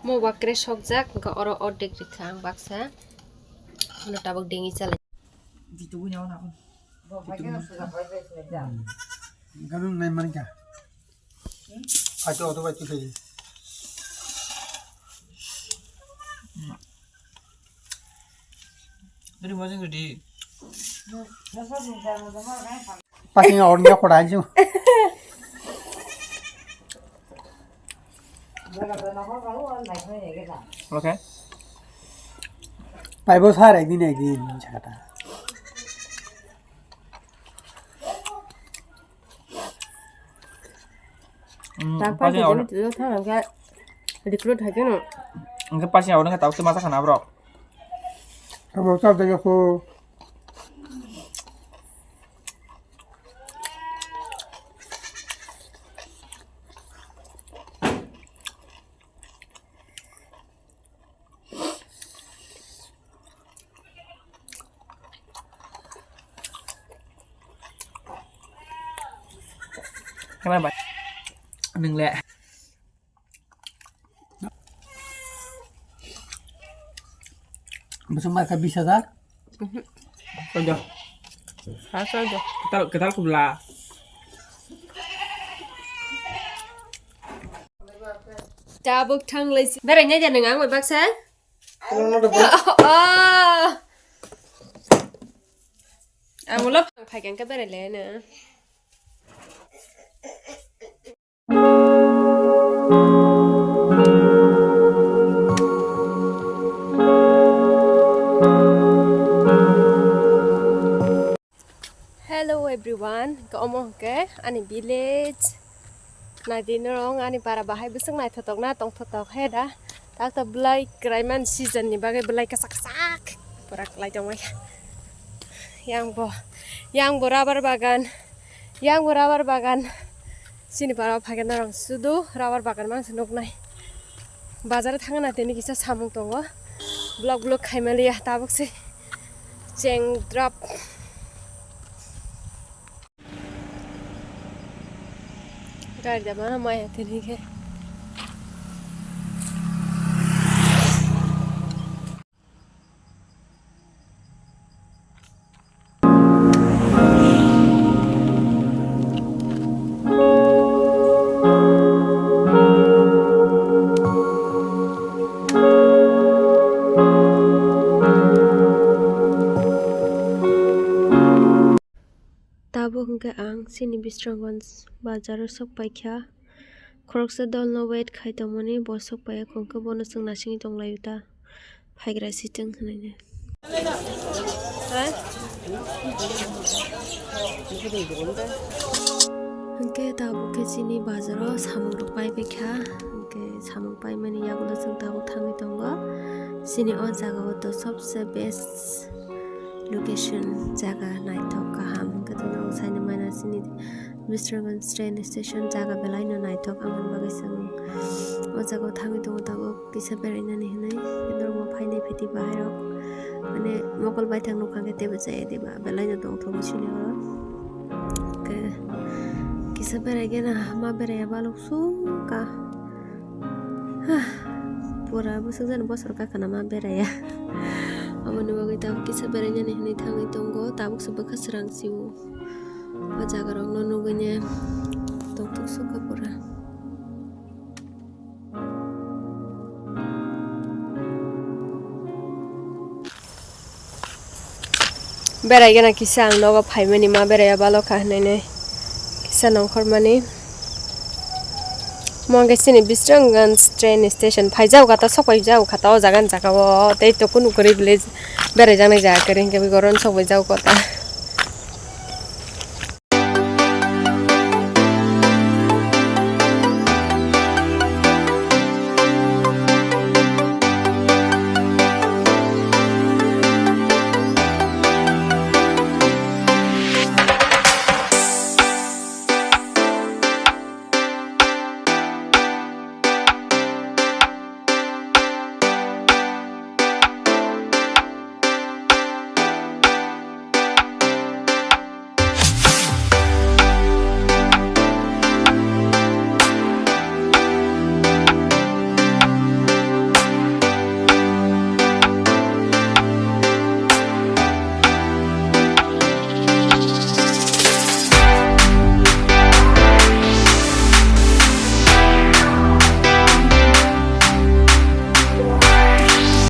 Mau bakre sokjak ga oro ordek rikhang baksa no tabak dengi chala Ditugu nyawa nak. Ganun na man ka. Ato auto ba tuloy. Dari mana gede? Paking orangnya koran sih. Oke. Paibo sar একদিন ছাটা। tak pa je mi tu tha ga recruit ha ke no Enggak pas ya udah tahu masak kan bro. Kamu tahu tadi aku Kenapa? Đừng lẹ. Besok makan 20,000? Saja. saja Kita aku belah. tabuk thang lai bere nya janang ang mai baksa amulap phagen ka bere le na Hello everyone, kaomong ke ani village na dinarong ani para bahay busang na thotok na tong thotok heda tak ta blai kraiman season ni bagai blai kasak porak lai jong yang bo rubber bagan sini para phagen narong sudu rubber bagan mang senok nai bazar thanga na teni kisa samung tongo blog khaimaliya tabuk se cheng drop Gari da mana maya teni ke Tabo hingga ang sini Bistrangons bazar sok paikha khoroksa dolno wait khaitomoni bosok paya kongka bono sing nasingi tonglayuta phaigra siteng hnaine ha hingke tabo ke sini bazaro samung rok pai paikha hingke samung pai mani yagulo sing tabo thangi tongo sini o jaga to sobse best location jaga naithok kaham katuna saina mana sini Bistrangons train station jaga belaino naithok amon bagai sang o jaga thangi tongo tabo kisa beraina ni hnai normo phaine pheti bahairok mane mokol bai thang nokhange tebo jai deba belaino tong thong sini oro ke kisa beraige na ma beraya balok su ka pura busuk jan bosor ka kana ma beraya amoni bagai tabuk kisa beranya nih nih thangi tonggo tabuk sebeka serang siu bajaga rong no nuganya tok suka pura berai gana kisa ang nogo phaimani ma beraya balo kahnai kisa nongkhor mani Mongge sini Bistrangons train station phaijau kata sokai jau khata o jagan jaka o tei to kunu kori village bere jang ja kare hingke goron sokai jau kota